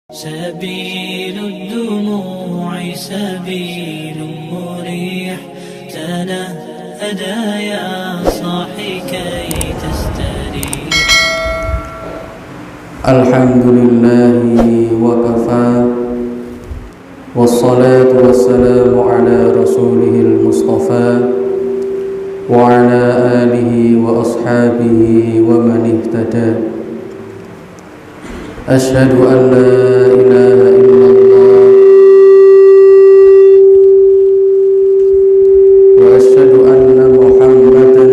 سبيل الدموع سبيل مريح تنهدى يا صاحي كي تستريح. الحمد لله وكفى والصلاة والسلام على رسوله المصطفى وعلى آله وأصحابه ومن اهتدى. أشهد أن لا إله إلا الله وأشهد أن محمدا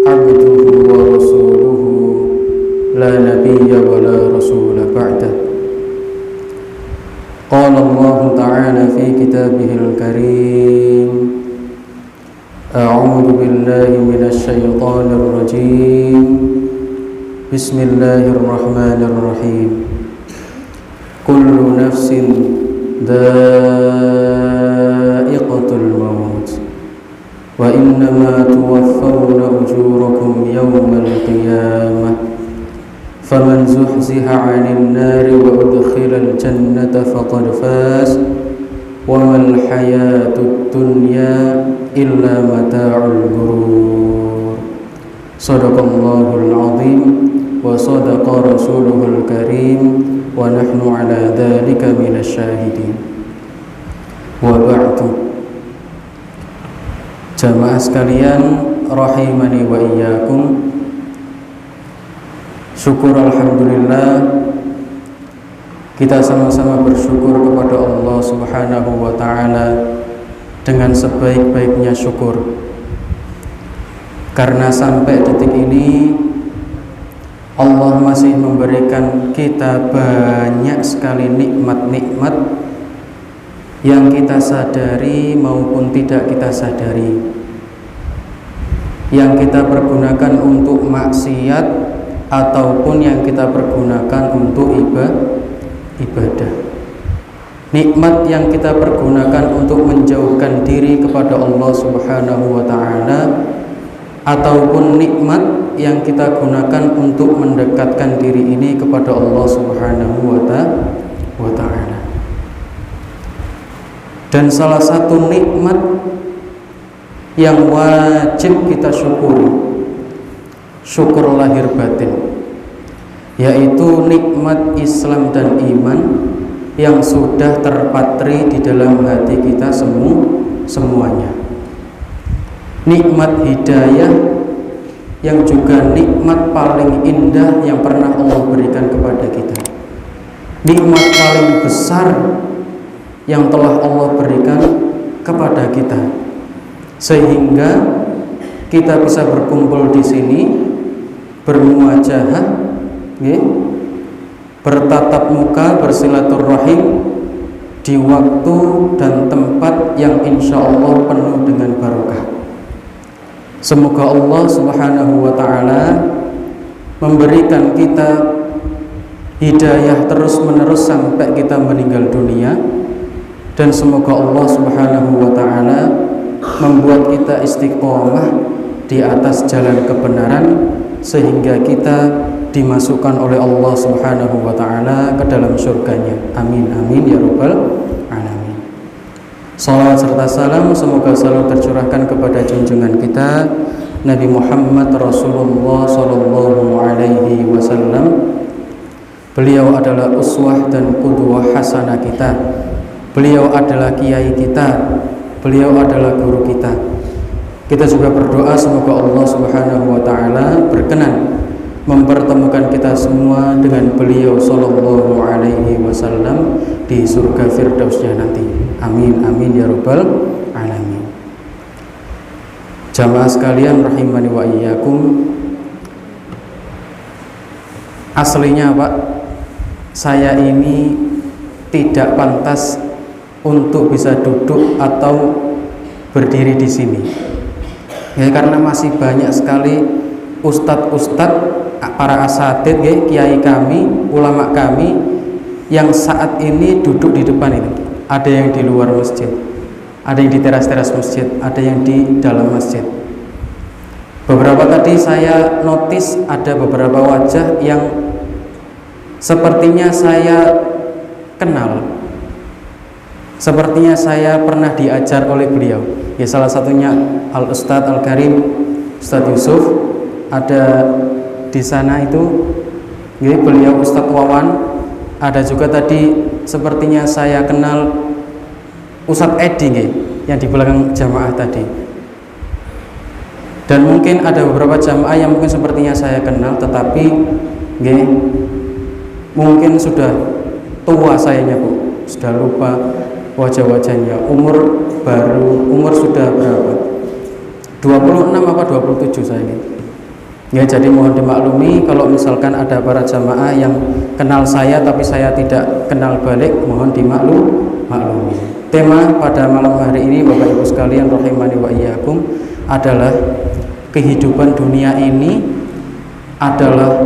عبده ورسوله لا نبي ولا رسول بعده. قال الله تعالى في كتابه الكريم: أعوذ بالله من الشيطان الرجيم. بسم الله الرحمن الرحيم. كل نفس ذائقة الموت وإنما توفون أجوركم يوم القيامة فمن زحزح عن النار وأدخل الجنة فقد فاز وما الحياة الدنيا إلا متاع الغرور. صدق الله العظيم وصدق رسوله الكريم ونحن على ذلك من الشاهدين. وبعد. Jamaah sekalian rahimani wa iyyakum. Syukur alhamdulillah, kita sama-sama bersyukur kepada Allah Subhanahu wa taala dengan sebaik-baiknya syukur. Karena sampai detik ini Allah masih memberikan kita banyak sekali nikmat-nikmat yang kita sadari maupun tidak kita sadari, yang kita pergunakan untuk maksiat ataupun yang kita pergunakan untuk ibadah. Nikmat yang kita pergunakan untuk menjauhkan diri kepada Allah Subhanahu wa taala ataupun nikmat yang kita gunakan untuk mendekatkan diri ini kepada Allah Subhanahu wa ta'ala. Dan salah satu nikmat yang wajib kita syukuri, syukur lahir batin, yaitu nikmat Islam dan iman yang sudah terpatri di dalam hati kita semuanya. Nikmat hidayah yang juga nikmat paling indah yang pernah Allah berikan kepada kita. Nikmat paling besar yang telah Allah berikan kepada kita, sehingga kita bisa berkumpul di sini, bermuajahah, bertatap muka, bersilaturahim di waktu dan tempat yang insya Allah penuh dengan barokah. Semoga Allah Subhanahu wa ta'ala memberikan kita hidayah terus-menerus sampai kita meninggal dunia, dan semoga Allah Subhanahu wa ta'ala membuat kita istiqomah di atas jalan kebenaran sehingga kita dimasukkan oleh Allah Subhanahu wa ta'ala ke dalam surganya. Amin amin ya rabbal alamin. Salawat serta salam semoga selalu tercurahkan kepada junjungan kita Nabi Muhammad Rasulullah sallallahu alaihi wasallam. Beliau adalah uswah dan qudwah hasanah kita. Beliau adalah kiai kita. Beliau adalah guru kita. Kita juga berdoa semoga Allah Subhanahu wa taala berkenan mempertemukan kita semua dengan beliau sallallahu alaihi wasallam di surga firdausnya nanti. Amin amin ya rabbal alamin. Jamaah sekalian rahimani wa iyyakum. Aslinya Pak, saya ini tidak pantas untuk bisa duduk atau berdiri di sini. Ya, karena masih banyak sekali ustadz-ustadz, para asatid, kiai kami, ulama kami yang saat ini duduk di depan ini. Ada yang di luar masjid, ada yang di teras-teras masjid, ada yang di dalam masjid. Beberapa tadi saya notice ada beberapa wajah yang sepertinya saya kenal, sepertinya saya pernah diajar oleh beliau. Ya, salah satunya Al Ustadz Al Karim Ustadz Yusuf ada di sana itu. Ya, beliau Ustadz Wawan. Ada juga tadi sepertinya saya kenal Ustadz Edi yang di belakang jamaah tadi. Dan mungkin ada beberapa jamaah yang mungkin sepertinya saya kenal, tetapi mungkin sudah tua sayanya Bu, sudah lupa wajah-wajahnya. Umur sudah berapa? 26 apa 27 saya ini. Ya, jadi mohon dimaklumi kalau misalkan ada para jamaah yang kenal saya tapi saya tidak kenal balik, mohon dimaklumi. Tema pada malam hari ini Bapak Ibu sekalian rahimani wa iyyakum adalah kehidupan dunia ini adalah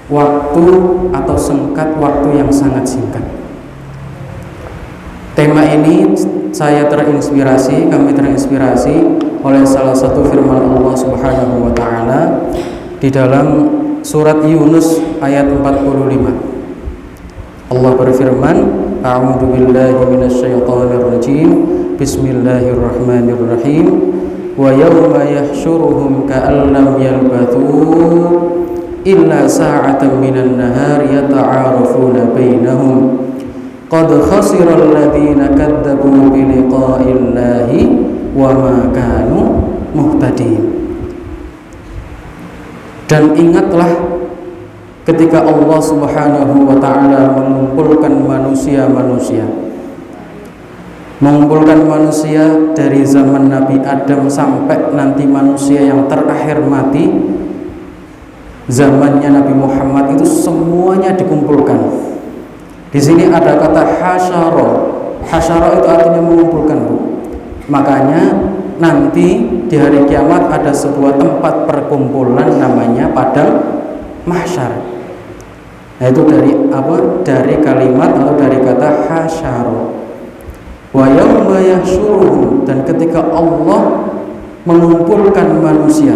waktu atau singkat waktu yang sangat singkat. Tema ini kami terinspirasi oleh salah satu firman Allah Subhanahu wa taala di dalam surat Yunus ayat 45. Allah berfirman, A'udzu billahi minasyaitonir rajim. Bismillahirrahmanirrahim. Wa yawma yahsyuruhum ka'an lam yalbathu illa sa'atan minan nahari yata'arafuna bainahum qad khasira alladziina kadzdabuu bi liqaa'illahi wa ma kanu muhtadin. Dan ingatlah ketika Allah Subhanahu wa ta'ala mengumpulkan manusia dari zaman Nabi Adam sampai nanti manusia yang terakhir mati, zamannya Nabi Muhammad itu semuanya dikumpulkan. Di sini ada kata hasyara. Hasyara itu artinya mengumpulkan, Bu. Makanya nanti di hari kiamat ada sebuah tempat perkumpulan namanya padang mahsyar. Nah, itu dari apa? Dari kalimat atau dari kata hasyara. Wa yauma yahsyuruhum, dan ketika Allah mengumpulkan manusia,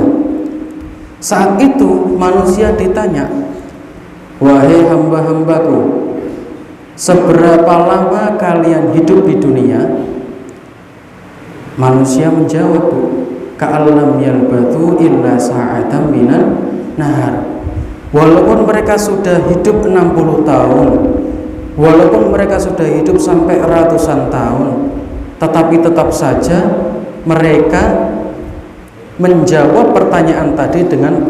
saat itu manusia ditanya, wahai hamba-hambaku, seberapa lama kalian hidup di dunia? Manusia menjawab, ka'allam yalbathu illa sa'atan minan nahar. Walaupun mereka sudah hidup 60 tahun, walaupun mereka sudah hidup sampai ratusan tahun, tetapi tetap saja mereka menjawab pertanyaan tadi dengan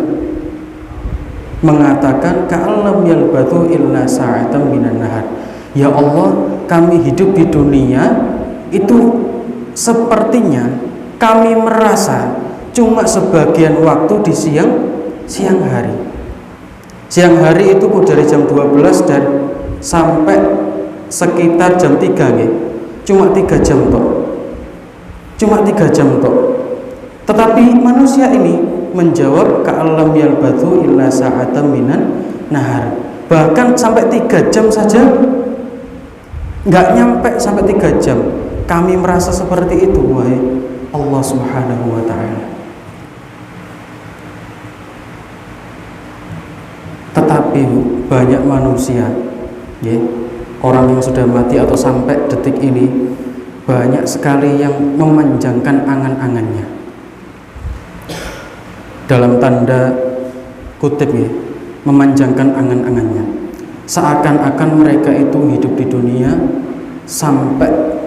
mengatakan ka'allam yalbathu illa sa'atan minan nahar. Ya Allah, kami hidup di dunia itu sepertinya kami merasa cuma sebagian waktu di siang hari. Siang hari itu dari jam 12 dan sampai sekitar jam 3 nih. Cuma 3 jam toh. Tetapi manusia ini menjawab ka'allam yalbathu illa sa'atan minan nahar. Bahkan sampai 3 jam saja nggak nyampe sampai 3 jam. Kami merasa seperti itu, wahai Allah Subhanahu wa ta'ala. Tetapi banyak manusia, ya, orang yang sudah mati atau sampai detik ini, banyak sekali yang memanjangkan angan-angannya. Dalam tanda kutip, ya, memanjangkan angan-angannya. Seakan-akan mereka itu hidup di dunia sampai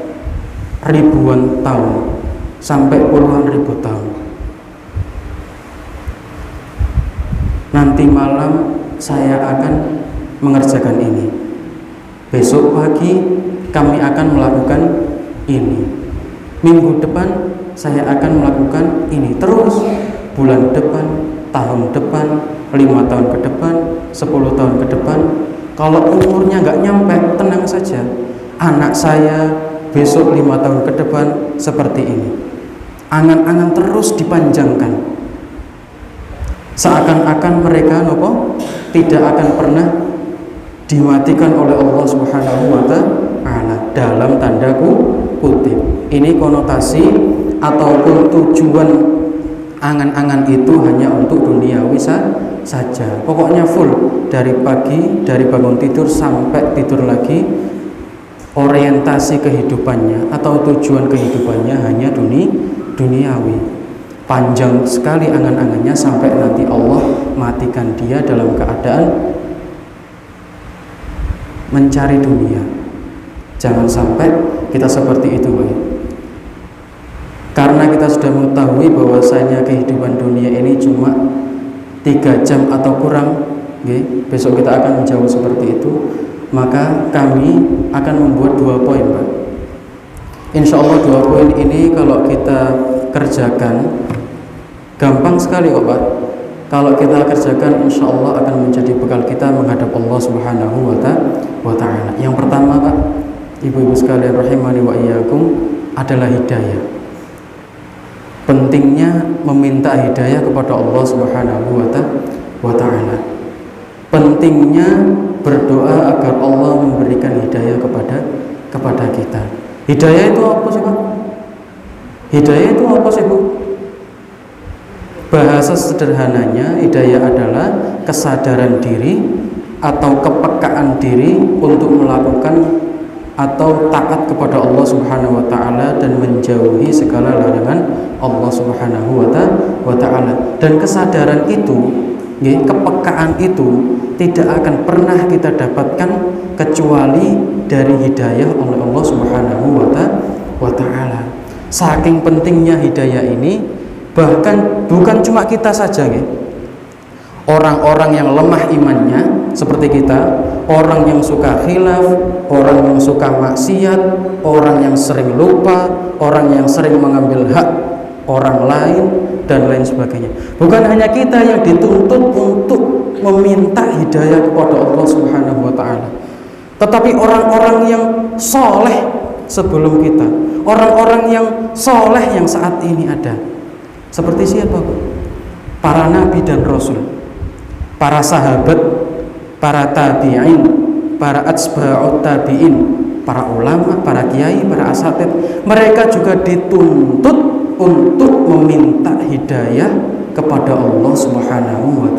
ribuan tahun, sampai puluhan ribu tahun. Nanti malam saya akan mengerjakan ini, besok pagi kami akan melakukan ini, minggu depan saya akan melakukan ini, terus bulan depan, tahun depan, 5 tahun ke depan, 10 tahun ke depan. Kalau umurnya nggak nyampe, tenang saja, anak saya besok 5 tahun ke depan seperti ini. Angan-angan terus dipanjangkan, seakan-akan mereka tidak akan pernah dimatikan oleh Allah Subhanahu wa ta'ala, dalam tanda kutip. Ini konotasi ataupun tujuan angan-angan itu hanya untuk duniawi saja. Pokoknya full dari pagi, dari bangun tidur sampai tidur lagi, orientasi kehidupannya atau tujuan kehidupannya hanya duniawi. Panjang sekali angan-angannya sampai nanti Allah matikan dia dalam keadaan mencari dunia. Jangan sampai kita seperti itu, Pak. Karena kita sudah mengetahui bahwasanya kehidupan dunia ini cuma 3 jam atau kurang, besok kita akan menjauh seperti itu, maka kami akan membuat 2 poin, Pak. Insya Allah 2 poin ini kalau kita kerjakan gampang sekali kok, Pak. Kalau kita kerjakan, insya Allah akan menjadi bekal kita menghadap Allah Subhanahu wa Ta'ala. Yang pertama, Pak, ibu-ibu sekalian rahimani wa iyyakum, adalah hidayah. Pentingnya meminta hidayah kepada Allah Subhanahu wa Ta'ala. Pentingnya berdoa agar Allah memberikan hidayah kepada kita. Hidayah itu apa sih, Pak? Hidayah itu apa sih, Bu? Bahasa sederhananya, hidayah adalah kesadaran diri atau kepekaan diri untuk melakukan atau taat kepada Allah Subhanahu wa Ta'ala dan menjauhi segala larangan Allah Subhanahu wa Ta'ala. Dan kesadaran itu, kepekaan itu tidak akan pernah kita dapatkan kecuali dari hidayah oleh Allah Subhanahu wa Ta'ala. Saking pentingnya hidayah ini, bahkan bukan cuma kita saja, orang-orang yang lemah imannya seperti kita, orang yang suka khilaf, orang yang suka maksiat, orang yang sering lupa, orang yang sering mengambil hak orang lain dan lain sebagainya. Bukan hanya kita yang dituntut untuk meminta hidayah kepada Allah Subhanahu wa Ta'ala, tetapi orang-orang yang soleh sebelum kita, orang-orang yang soleh yang saat ini ada. Seperti siapa, Bu? Para nabi dan rasul, para sahabat, para tabi'in, para atsba'ut tabi'in, para ulama, para kiai, para asatid. Mereka juga dituntut untuk meminta hidayah kepada Allah Subhanahu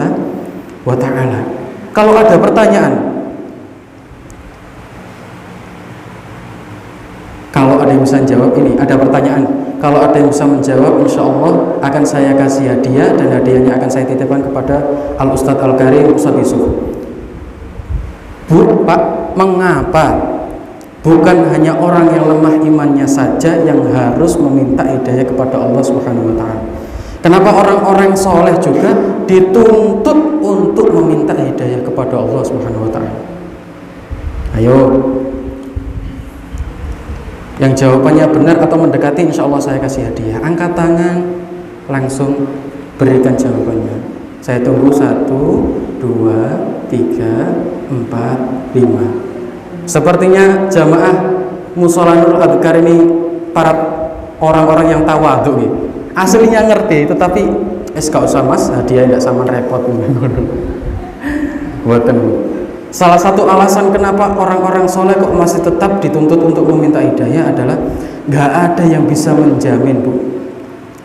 wa Ta'ala. Kalau ada pertanyaan, kalau ada yang bisa jawab ini, ada pertanyaan. Kalau ada yang bisa menjawab, insya Allah akan saya kasih hadiah, dan hadiahnya akan saya titipkan kepada Al-Ustadz Al-Karim Ustadz Yusuf. Bu, Pak, mengapa bukan hanya orang yang lemah imannya saja yang harus meminta hidayah kepada Allah Subhanahu wa Ta'ala? Kenapa orang-orang soleh juga dituntut untuk meminta hidayah kepada Allah Subhanahu wa Ta'ala? Ayo, yang jawabannya benar atau mendekati, insya Allah saya kasih hadiah. Angkat tangan, langsung berikan jawabannya. Saya tunggu 1, 2, 3, 4, 5. Sepertinya jamaah Mushola Nurul Adhkar ini para orang-orang yang tawadhu nih. Aslinya ngerti, tetapi gak usah mas, hadiah gak sama repot. Buatan. Salah satu alasan kenapa orang-orang soleh kok masih tetap dituntut untuk meminta hidayah adalah gak ada yang bisa menjamin, Bu.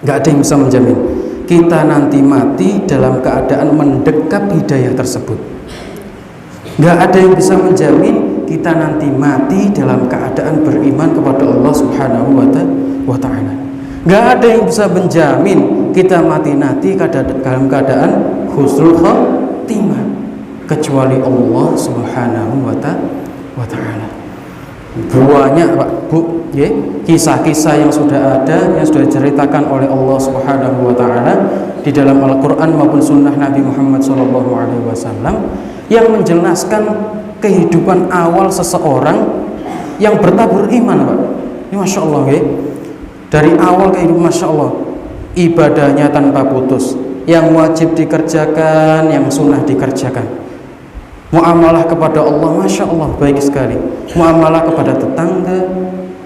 Gak ada yang bisa menjamin kita nanti mati dalam keadaan mendekap hidayah tersebut. Gak ada yang bisa menjamin kita nanti mati dalam keadaan beriman kepada Allah Subhanahu wa Ta'ala. Gak ada yang bisa menjamin kita mati nanti dalam keadaan husnul khatimah kecuali Allah Subhanahu wa Ta'ala. Banyak, Pak, Bu, kisah-kisah yang sudah ada, yang sudah diceritakan oleh Allah Subhanahu wa Ta'ala di dalam Al-Quran maupun sunnah Nabi Muhammad SAW, yang menjelaskan kehidupan awal seseorang yang bertabur iman, Pak. Ini Masya Allah, dari awal kehidupan, Masya Allah, ibadahnya tanpa putus, yang wajib dikerjakan, yang sunnah dikerjakan. Muamalah kepada Allah, Masya Allah, baik sekali. Muamalah kepada tetangga,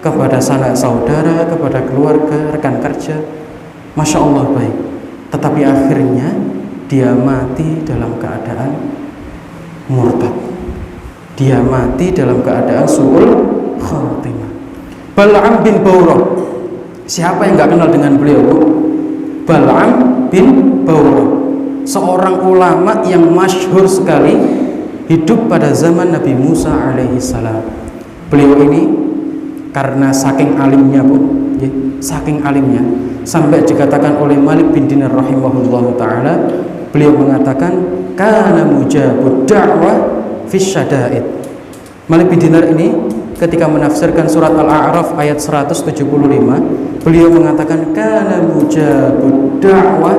kepada sanak saudara, kepada keluarga, rekan kerja, Masya Allah, baik. Tetapi akhirnya dia mati dalam keadaan murtad. Dia mati dalam keadaan su'ul khatimah. Bal'am bin Bawrah. Siapa yang gak kenal dengan beliau, Bu? Bal'am bin Bawrah, seorang ulama yang masyhur sekali, hidup pada zaman Nabi Musa alaihissalam. Beliau ini karena saking alimnya, Bu, ya, saking alimnya sampai dikatakan oleh Malik bin Dinar rahimahullahu taala, beliau mengatakan kana mujabud da'wah fis syada'id. Malik bin Dinar ini ketika menafsirkan surat Al-A'raf ayat 175, beliau mengatakan kana mujabud da'wah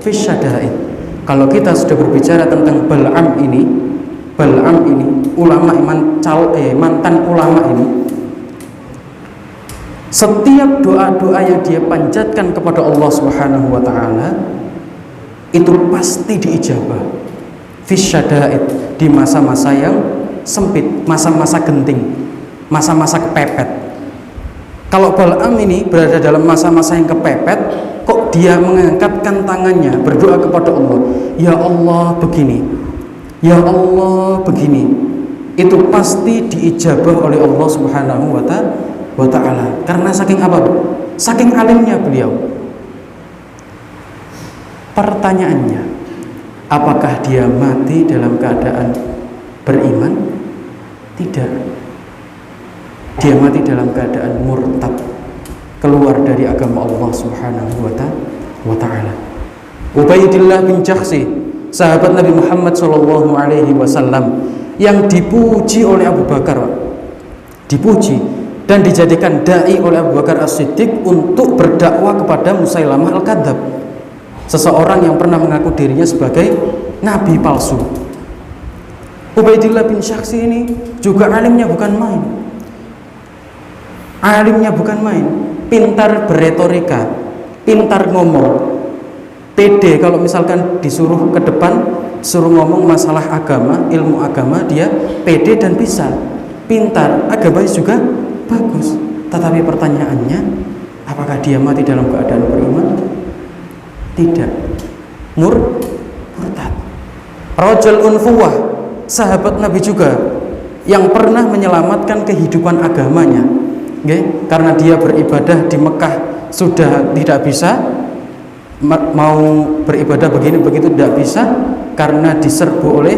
fis syada'id. Kalau kita sudah berbicara tentang Bal'am ini ulama mantan ulama ini, setiap doa-doa yang dia panjatkan kepada Allah Subhanahu wa taala itu pasti diijabah. Fisyada'id, di masa-masa yang sempit, masa-masa genting, masa-masa kepepet. Kalau Bal'am ini berada dalam masa-masa yang kepepet, kok dia mengangkatkan tangannya berdoa kepada Allah, ya Allah begini, ya Allah begini, itu pasti diijabah oleh Allah Subhanahu wa ta'ala. Karena saking apa, Bu? Saking alimnya beliau. Pertanyaannya, apakah dia mati dalam keadaan beriman? Tidak. Dia mati dalam keadaan murtad, keluar dari agama Allah Subhanahu wa ta'ala. Ubaidillah bin Jahsy, sahabat Nabi Muhammad SAW, yang dipuji oleh Abu Bakar, dipuji dan dijadikan dai oleh Abu Bakar As-Siddiq untuk berdakwah kepada Musailamah Al-Kadzab, seseorang yang pernah mengaku dirinya sebagai nabi palsu. Ubaidillah bin Jahsy ini juga alimnya bukan main. Alimnya bukan main, pintar berretorika, pintar ngomong, pede. Kalau misalkan disuruh ke depan, suruh ngomong masalah agama, ilmu agama, dia pede dan bisa, pintar, agamanya juga bagus. Tetapi pertanyaannya, apakah dia mati dalam keadaan beriman? Tidak. Murtad. Rajul unfuwah, sahabat Nabi juga, yang pernah menyelamatkan kehidupan agamanya. Karena dia beribadah di Mekah sudah tidak bisa, mau beribadah begini begitu tidak bisa, karena diserbu oleh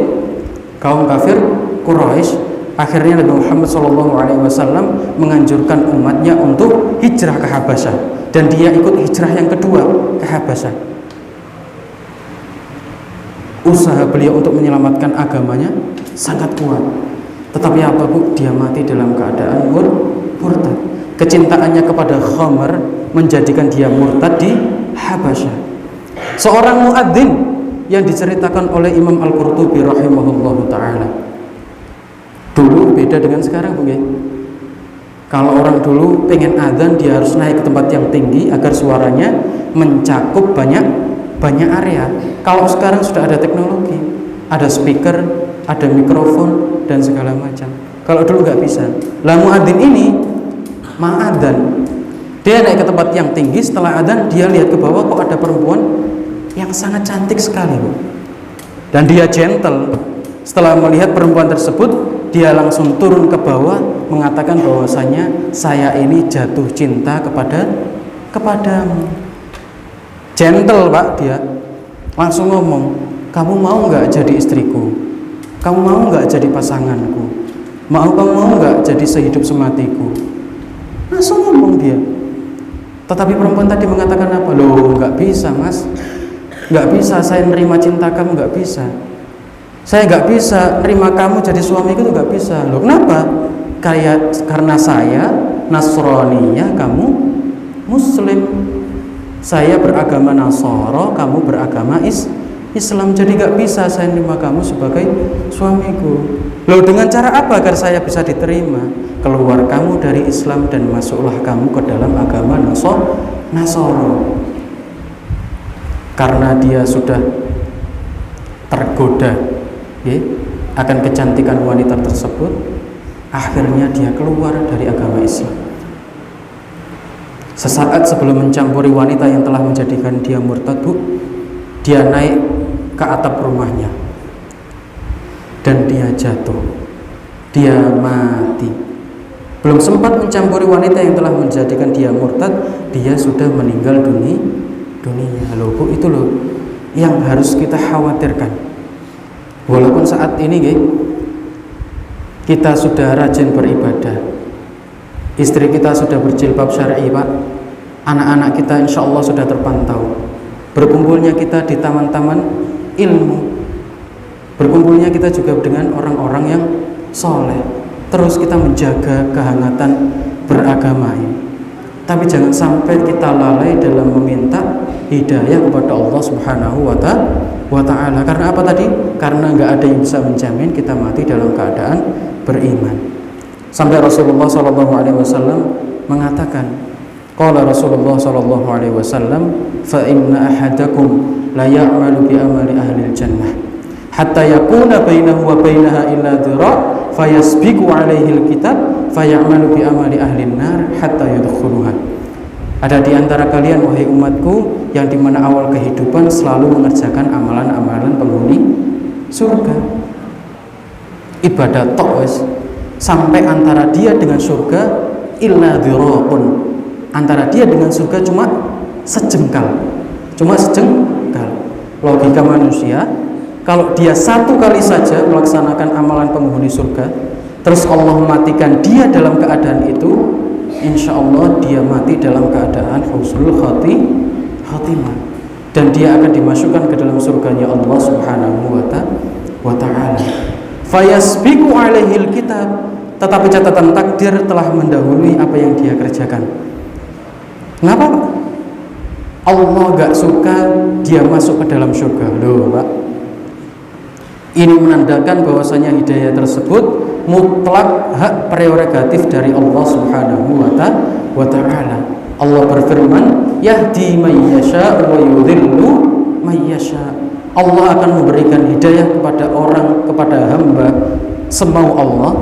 kaum kafir Quraisy. Akhirnya Nabi Muhammad SAW menganjurkan umatnya untuk hijrah ke Habasyah, dan dia ikut hijrah yang kedua ke Habasyah. Usaha beliau untuk menyelamatkan agamanya sangat kuat. Tetapi apa, Bu? Dia mati dalam keadaan murtad. Kecintaannya kepada khamr menjadikan dia murtad di Habasyah. Seorang muadzin yang diceritakan oleh Imam Al-Qurtubi rahimahullahu ta'ala, dulu beda dengan sekarang, Bu. Kalau orang dulu pengen adzan, dia harus naik ke tempat yang tinggi agar suaranya mencakup banyak area. Kalau sekarang sudah ada teknologi, ada speaker, ada mikrofon dan segala macam. Kalau dulu nggak bisa. Lah muadzin ini adzan, dia naik ke tempat yang tinggi, setelah adzan dia lihat ke bawah, kok ada perempuan yang sangat cantik sekali, Bu. Dan dia gentle. Setelah melihat perempuan tersebut, dia langsung turun ke bawah mengatakan bahwasanya saya ini jatuh cinta kepadamu. Gentle, Pak. Dia langsung ngomong, kamu mau nggak jadi istriku? Kamu mau nggak jadi pasanganku? Kamu mau nggak jadi sehidup sematiku? Langsung ngomong dia. Tetapi perempuan tadi mengatakan apa? Loh, nggak bisa, Mas. Nggak bisa saya nerima cinta kamu, nggak bisa. Saya nggak bisa nerima kamu jadi suamiku, itu nggak bisa. Loh, kenapa? Karena saya Nasraniyah, kamu Muslim. Saya beragama Nasara, kamu beragama Islam. Jadi nggak bisa saya nerima kamu sebagai suamiku. Loh, dengan cara apa agar saya bisa diterima? Keluar kamu dari Islam dan masuklah kamu ke dalam agama Nasara. Karena dia sudah tergoda akan kecantikan wanita tersebut, akhirnya dia keluar dari agama Islam. Sesaat sebelum mencampuri wanita yang telah menjadikan dia murtad, Bu, dia naik ke atap rumahnya dan dia jatuh, dia mati. Belum sempat mencampuri wanita yang telah menjadikan dia murtad, dia sudah meninggal dunia. dunia. Loh, Bu, itu loh yang harus kita khawatirkan. Walaupun saat ini kita sudah rajin beribadah, istri kita sudah berjilbab syar'i, Pak, anak-anak kita insya Allah sudah terpantau, berkumpulnya kita di taman-taman ilmu, berkumpulnya kita juga dengan orang-orang yang soleh, terus kita menjaga kehangatan beragama ini. Tapi jangan sampai kita lalai dalam meminta hidayah kepada Allah Subhanahu wa Ta'ala. Karena apa tadi? Karena nggak ada yang bisa menjamin kita mati dalam keadaan beriman. Sampai Rasulullah SAW mengatakan, qala Rasulullah SAW, fa inna ahadakum la ya'malu bi amali ahli jannah hatta yakuna bainahu wa bainaha illa dhira' fayasbiqu alaihi alkitab fayamalu bi amali ahli nar hatta yadkhuluha. Ada di antara kalian, wahai umatku, yang dimana awal kehidupan selalu mengerjakan amalan-amalan penghuni surga, ibadah tok wis, sampai antara dia dengan surga illa dhira'un, antara dia dengan surga cuma sejengkal. Logika manusia, kalau dia satu kali saja melaksanakan amalan penghuni surga, terus Allah matikan dia dalam keadaan itu, insya Allah dia mati dalam keadaan husnul khatimah, dan dia akan dimasukkan ke dalam surganya Allah Subhanahu wa Ta'ala. Fayasbiqu alaihil kitab, tetapi catatan takdir telah mendahului apa yang dia kerjakan. Kenapa, Pak? Allah gak suka dia masuk ke dalam surga. Loh, Pak, ini menandakan bahwasanya hidayah tersebut mutlak hak prerogatif dari Allah Subhanahu wa Ta'ala. Allah berfirman, yahdi may yasha wa yudhillu may yasha. Allah akan memberikan hidayah kepada hamba semau Allah,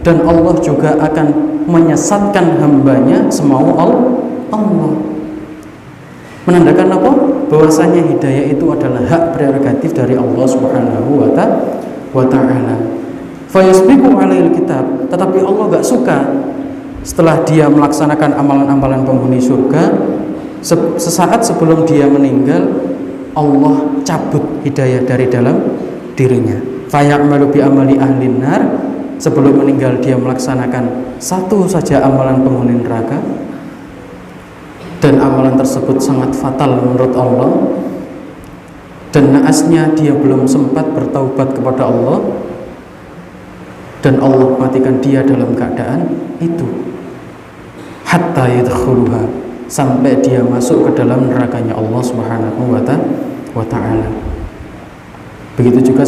dan Allah juga akan menyesatkan hambanya semau Allah. Menandakan apa? Bahwasanya hidayah itu adalah hak prerogatif dari Allah Subhanahu wa Ta'ala. Fayasbiqu alaihil kitab, tetapi Allah gak suka setelah dia melaksanakan amalan-amalan penghuni surga, sesaat sebelum dia meninggal, Allah cabut hidayah dari dalam dirinya. Fayamalu bi amali ahlin nar, sebelum meninggal dia melaksanakan satu saja amalan penghuni neraka, dan amalan tersebut sangat fatal menurut Allah, dan naasnya dia belum sempat bertaubat kepada Allah, dan Allah matikan dia dalam keadaan itu, hatta yadkhuluha, sampai dia masuk ke dalam nerakanya Allah Subhanahu wa Ta'ala. Begitu juga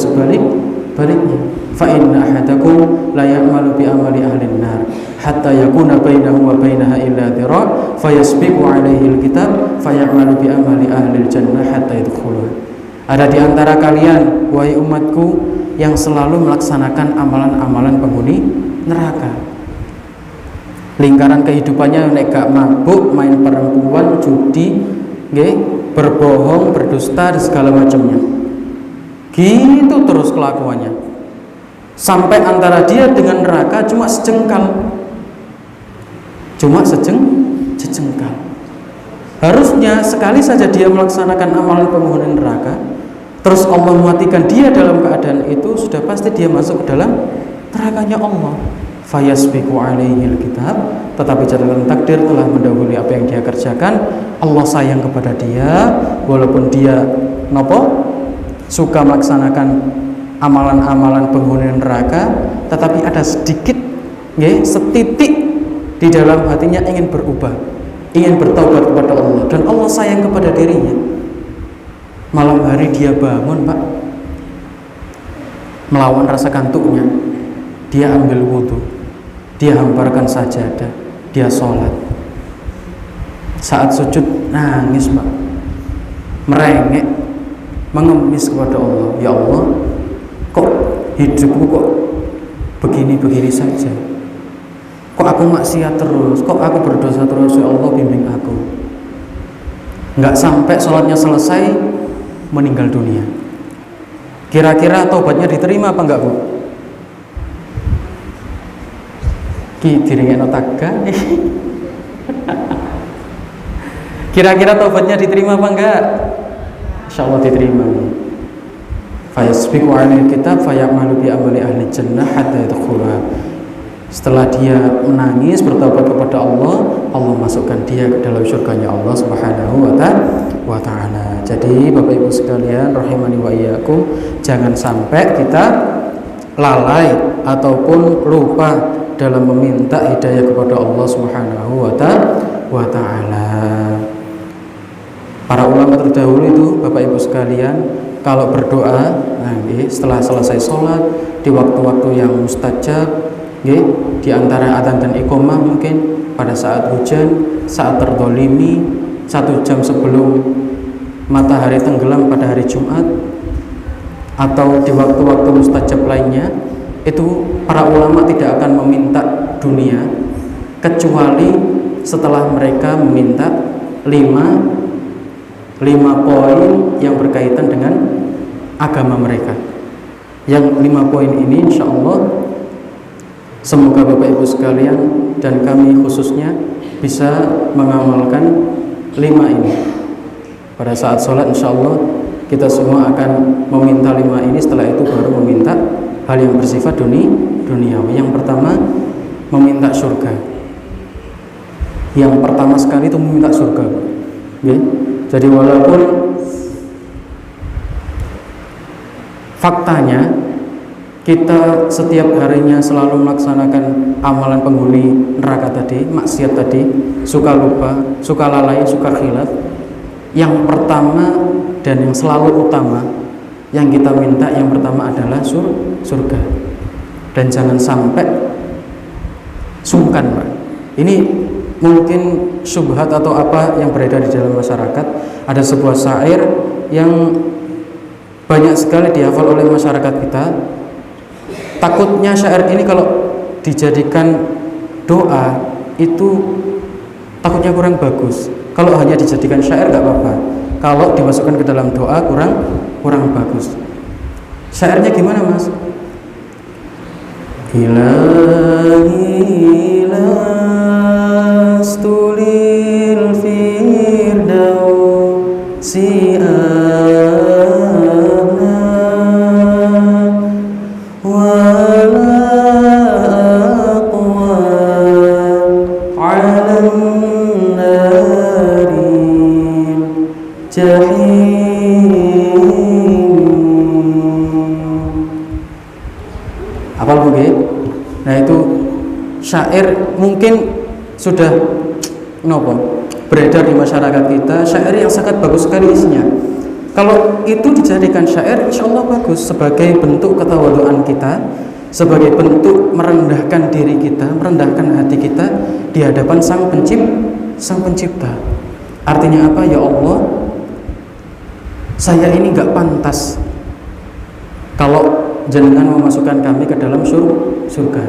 baliknya, fa inna ahadakum la ya'malu bi amali ahli nar hatta yakuna bainahu wa bainaha illa dhira' fayasbiqu alaihi alkitab fayamalu bi amali ahli jannah hatta yadkhuluha. Ada di antara kalian, wahai umatku, yang selalu melaksanakan amalan-amalan penghuni neraka. Lingkaran kehidupannya nek gak mabuk, main perempuan, judi, berbohong, berdusta, dan segala macamnya. Gitu terus kelakuannya, sampai antara dia dengan neraka cuma sejengkal. Harusnya sekali saja dia melaksanakan amalan penghuni neraka, terus Allah mematikan dia dalam keadaan itu, sudah pasti dia masuk ke dalam nerakanya Allah. Fayasbiqu alaihil kitab, tetapi catatan takdir telah mendahului apa yang dia kerjakan. Allah sayang kepada dia, walaupun dia suka melaksanakan amalan-amalan penghuni neraka, tetapi ada sedikit, setitik di dalam hatinya ingin berubah, ingin bertaubat kepada Allah, dan Allah sayang kepada dirinya. Malam hari dia bangun, Pak, melawan rasa kantuknya, dia ambil wudhu, dia hamparkan sajadah, dia sholat. Saat sujud nangis, Pak, merengek, mengemis kepada Allah. Ya Allah, kok hidupku kok begini-begini saja, kok aku maksiat terus, kok aku berdosa terus, ya Allah bimbing aku. Nggak sampai sholatnya selesai, meninggal dunia. Kira-kira taubatnya diterima apa enggak, Bu? Ki diringekno taga. Kira-kira taubatnya diterima apa enggak? Insyaallah diterima. Fayasbiqu 'alal kitab fayamalu bi amali ahli jannah hatta yadkhula. Setelah dia menangis bertobat kepada Allah, Allah masukkan dia ke dalam surganya Allah Subhanahu wa ta'ala. Jadi Bapak Ibu sekalian rahimani wa iyyakum, jangan sampai kita lalai ataupun lupa dalam meminta hidayah kepada Allah Subhanahu wa ta'ala. Para ulama terdahulu itu Bapak Ibu sekalian, kalau berdoa setelah selesai sholat di waktu-waktu yang mustajab, di antara adzan dan iqamah, mungkin pada saat hujan, saat terdolimi, 1 jam sebelum matahari tenggelam pada hari Jumat, atau di waktu-waktu mustajab lainnya, itu para ulama tidak akan meminta dunia kecuali setelah mereka meminta 5 poin yang berkaitan dengan agama mereka. Yang 5 poin ini insya Allah semoga Bapak Ibu sekalian dan kami khususnya bisa mengamalkan 5 ini. Pada saat sholat insya Allah kita semua akan meminta 5 ini, setelah itu baru meminta hal yang bersifat duniawi. Yang pertama meminta surga. Yang pertama sekali itu meminta surga. Jadi walaupun faktanya kita setiap harinya selalu melaksanakan amalan penghuni neraka tadi, maksiat tadi, suka lupa, suka lalai, suka khilaf. Yang pertama dan yang selalu utama yang kita minta yang pertama adalah surga. Dan jangan sampai sungkan, Pak. Ini mungkin syubhat atau apa yang beredar di dalam masyarakat. Ada sebuah syair yang banyak sekali dihafal oleh masyarakat kita. Takutnya syair ini kalau dijadikan doa itu takutnya kurang bagus. Kalau hanya dijadikan syair nggak apa-apa. Kalau dimasukkan ke dalam doa kurang bagus. Syairnya gimana, Mas? Ilahi lastulil firdausi syair mungkin sudah beredar di masyarakat kita, syair yang sangat bagus sekali isinya. Kalau itu dijadikan syair, insya Allah bagus sebagai bentuk ketawaduan kita, sebagai bentuk merendahkan diri kita, merendahkan hati kita di hadapan Sang Pencipta. Artinya apa? Ya Allah, saya ini nggak pantas kalau jenengan memasukkan kami ke dalam surga.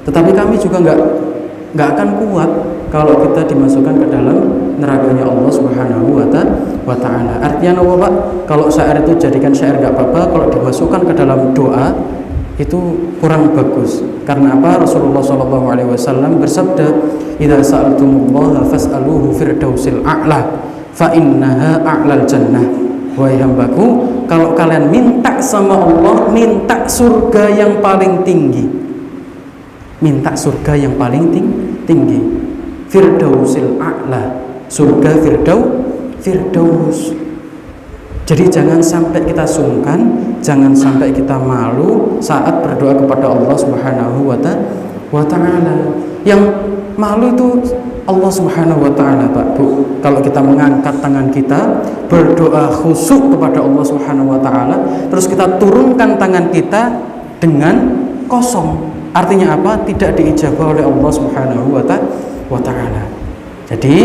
Tetapi kami juga nggak akan kuat kalau kita dimasukkan ke dalam nerakanya Allah Subhanahu wa ta'ala. Artinya apa, Pak? Kalau syair itu jadikan syair nggak apa-apa, kalau dimasukkan ke dalam doa itu kurang bagus. Karena apa? Rasulullah SAW bersabda, "Idza sa'altumullaha fas'aluhu firdausil a'la fa innaha a'lal jannah." Wahai hambaku, kalau kalian minta sama Allah, minta surga yang paling tinggi. Minta surga yang paling tinggi, firdausil a'la, surga firdaus. Jadi jangan sampai kita sungkan, jangan sampai kita malu saat berdoa kepada Allah Subhanahu wa ta'ala. Yang malu itu Allah Subhanahu wa ta'ala, Pak, Bu. Kalau kita mengangkat tangan kita berdoa khusyuk kepada Allah Subhanahu wa ta'ala, terus kita turunkan tangan kita dengan kosong, artinya apa? Tidak diijabah oleh Allah Subhanahu wa ta'ala. Jadi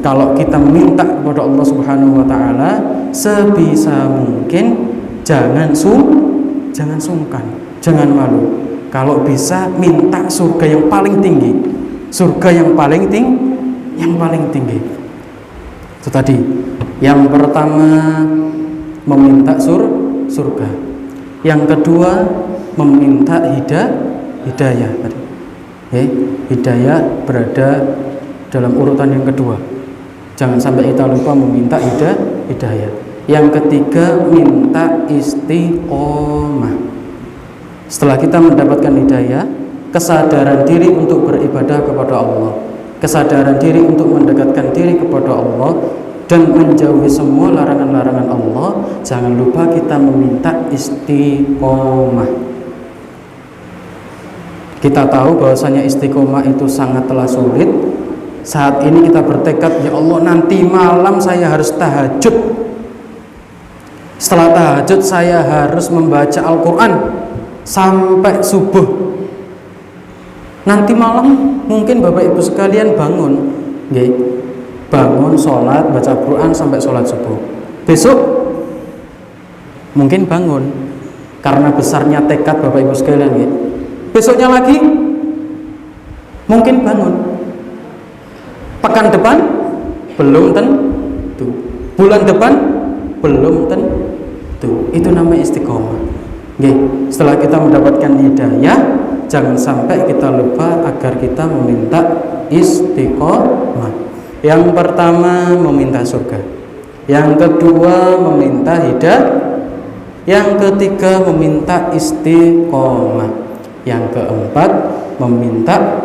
kalau kita minta kepada Allah Subhanahu wa ta'ala, sebisa mungkin jangan sungkan, jangan malu. Kalau bisa minta surga yang paling tinggi, surga yang paling tinggi. Itu tadi. Yang pertama meminta surga. Yang kedua meminta hidayah tadi. Hidayah berada dalam urutan yang kedua. Jangan sampai kita lupa meminta hidayah. Yang ketiga, minta istiqomah. Setelah kita mendapatkan hidayah, kesadaran diri untuk beribadah kepada Allah, kesadaran diri untuk mendekatkan diri kepada Allah dan menjauhi semua larangan-larangan Allah, jangan lupa kita meminta istiqomah. Kita tahu bahwasanya istiqomah itu sangatlah sulit. Saat ini kita bertekad, ya Allah, nanti malam saya harus tahajud. Setelah tahajud saya harus membaca Al-Quran sampai subuh. Nanti malam mungkin Bapak Ibu sekalian bangun, bangun sholat, baca Al-Quran sampai sholat subuh. Besok mungkin bangun karena besarnya tekad Bapak Ibu sekalian. Besoknya lagi mungkin bangun. Pekan depan belum tentu, bulan depan belum tentu. Itu namanya istiqomah. Setelah kita mendapatkan hidayah, jangan sampai kita lupa agar kita meminta istiqomah. Yang pertama meminta surga, yang kedua meminta hidayah, yang ketiga meminta istiqomah, yang keempat meminta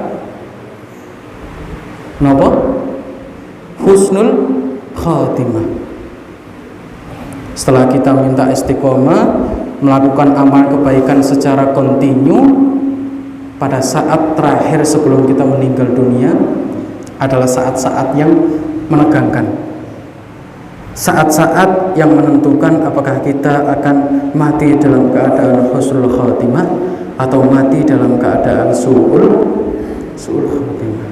husnul khatimah. Setelah kita minta istiqomah, melakukan amal kebaikan secara kontinu pada saat terakhir sebelum kita meninggal dunia adalah saat-saat yang menegangkan, saat-saat yang menentukan apakah kita akan mati dalam keadaan husnul khatimah atau mati dalam keadaan su'ul khatimah.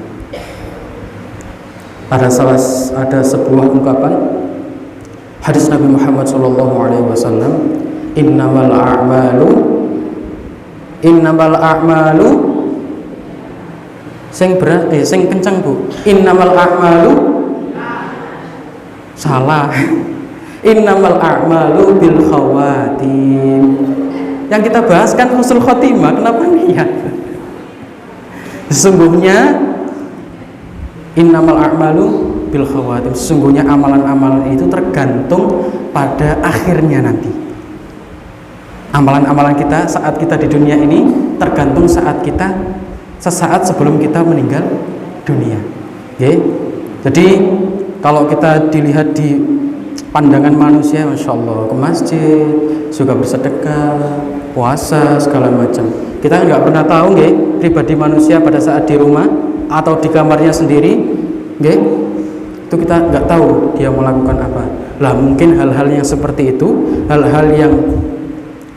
Ada sebuah ungkapan hadis Nabi Muhammad SAW, innamal a'malu sing kencang Bu, innamal a'malu salah, innamal a'malu bil khawatim. Yang kita bahas kan husnul khotimah, kenapa niat? Sesungguhnya innamal a'malu bil khawatim, sesungguhnya amalan-amalan itu tergantung pada akhirnya nanti. Amalan-amalan kita saat kita di dunia ini tergantung sesaat sebelum kita meninggal dunia. Jadi kalau kita dilihat di pandangan manusia, Masya Allah, ke masjid, suka bersedekah, puasa, segala macam. Kita nggak pernah tahu pribadi manusia pada saat di rumah atau di kamarnya sendiri, itu kita nggak tahu dia melakukan apa. Lah mungkin hal-hal yang seperti itu, hal-hal yang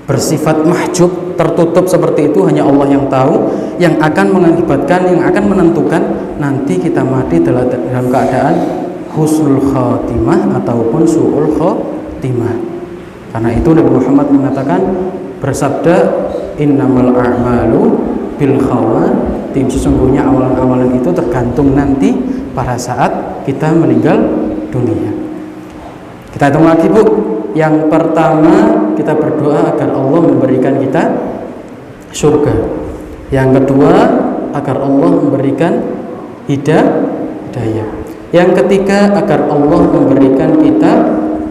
bersifat mahjub, tertutup seperti itu, hanya Allah yang tahu, yang akan mengakibatkan, yang akan menentukan nanti kita mati dalam keadaan husnul khatimah ataupun su'ul khatimah. Karena itu Nabi Muhammad mengatakan, bersabda, innamal a'malu bil khawatim, sesungguhnya amalan-amalan itu tergantung nanti pada saat kita meninggal dunia. Kita hitung lagi Bu. Yang pertama, kita berdoa agar Allah memberikan kita surga. Yang kedua, agar Allah memberikan hidayah. Yang ketiga, agar Allah memberikan kita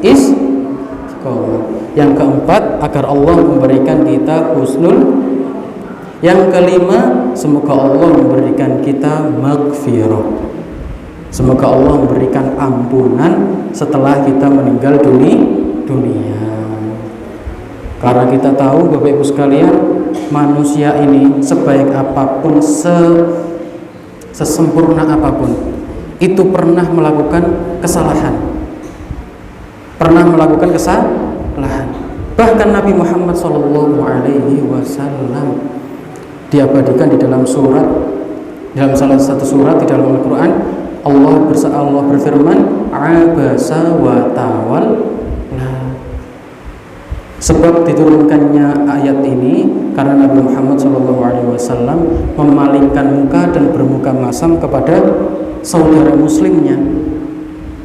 istiqomah. Yang keempat, agar Allah memberikan kita husnul. Yang kelima, semoga Allah memberikan kita maghfirah. Semoga Allah memberikan ampunan setelah kita meninggal dunia. Karena kita tahu Bapak Ibu sekalian, manusia ini sebaik apapun, sesempurna apapun, itu pernah melakukan kesalahan, Bahkan Nabi Muhammad SAW diabadikan di dalam salah satu surat di dalam Al-Quran. Allah berfirman, abasa wa tawalla. Sebab diturunkannya ayat ini karena Nabi Muhammad SAW memalingkan muka dan bermuka masam kepada saudara muslimnya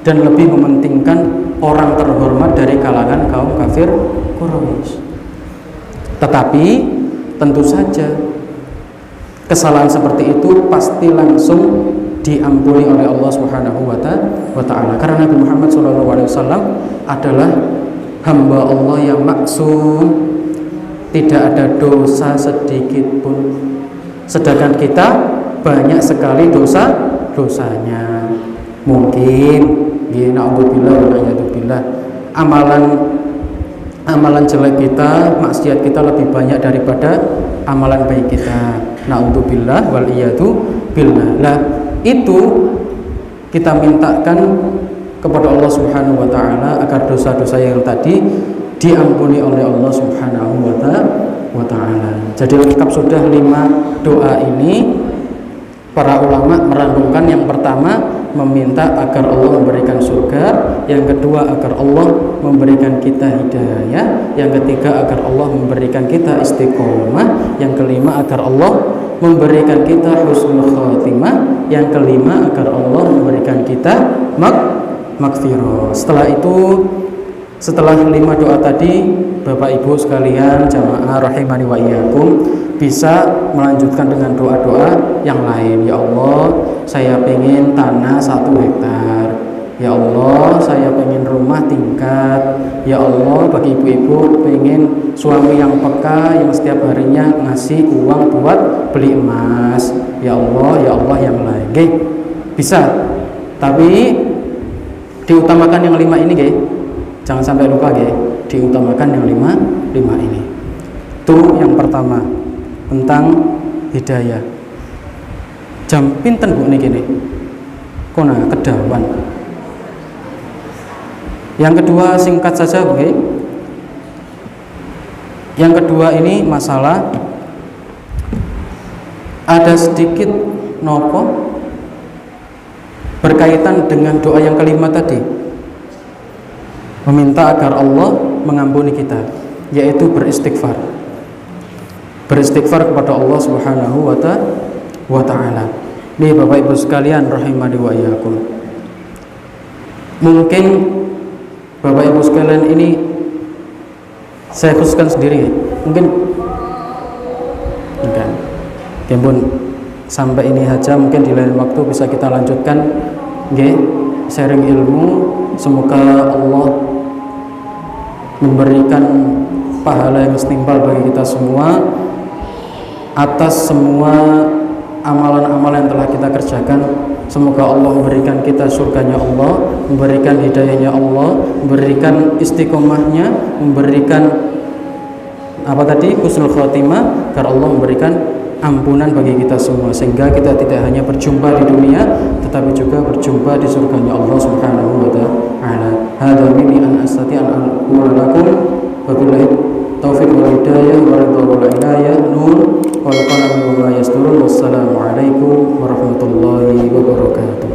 dan lebih mementingkan orang terhormat dari kalangan kaum kafir Quraisy. Tetapi tentu saja kesalahan seperti itu pasti langsung diampuni oleh Allah Subhanahu wa taala. Karena Nabi Muhammad SAW adalah hamba Allah yang maksum, tidak ada dosa sedikit pun. Sedangkan kita banyak sekali dosanya. Mungkin na'udzubillah wa na'udzubillah, amalan jelek kita, maksiat kita lebih banyak daripada amalan baik kita. Na'udzubillah wal iyadu billah. Lah itu kita mintakan kepada Allah Subhanahu wa taala agar dosa-dosa yang tadi diampuni oleh Allah Subhanahu wa taala. Jadi lengkap sudah 5 doa ini. Para ulama merangkumkan, yang pertama meminta agar Allah memberikan surga, yang kedua agar Allah memberikan kita hidayah, yang ketiga agar Allah memberikan kita istiqomah, yang kelima agar Allah memberikan kita husnul khatimah, yang kelima agar Allah memberikan kita maghfirah. Setelah 5 doa tadi, Bapak Ibu sekalian jamaah rahimani wa iyyakum, bisa melanjutkan dengan doa-doa yang lain. Ya Allah, saya pengen tanah 1 hektar. Ya Allah, saya pengen rumah tingkat. Ya Allah, bagi ibu-ibu pengen suami yang peka, yang setiap harinya ngasih uang buat beli emas. Ya Allah yang lain. Oke, bisa. Tapi diutamakan yang 5 ini, oke. Jangan sampai lupa, oke. Diutamakan yang 5 ini. Itu yang pertama, tentang hidayah. Jam pinten Bu niki gini. Kona kedawan. Yang kedua singkat saja, oke. Yang kedua ini masalah ada sedikit nopo berkaitan dengan doa yang kelima tadi. Meminta agar Allah mengampuni kita, yaitu beristighfar. Beristighfar kepada Allah Subhanahu wa taala. Nih Bapak Ibu sekalian rahimani wa iyyakum. Mungkin Bapak Ibu sekalian ini saya khususkan sendiri. Mungkin sampai ini saja, mungkin di lain waktu bisa kita lanjutkan sharing ilmu. Semoga Allah memberikan pahala yang setimpal bagi kita semua atas semua amalan-amalan yang telah kita kerjakan. Semoga Allah memberikan kita surganya Allah, memberikan hidayahnya Allah, memberikan istiqomahnya, memberikan husnul khatimah, agar Allah memberikan ampunan bagi kita semua, sehingga kita tidak hanya berjumpa di dunia tetapi juga berjumpa di surganya Allah Subhanahu wa taala. Hadza minni an astati an aqula lakum wa billahi taufiq wal hidayah wa ridha wal inayah. Nun wal qalam wa ma yasturun. Wassalamu alaikum warahmatullahi wabarakatuh.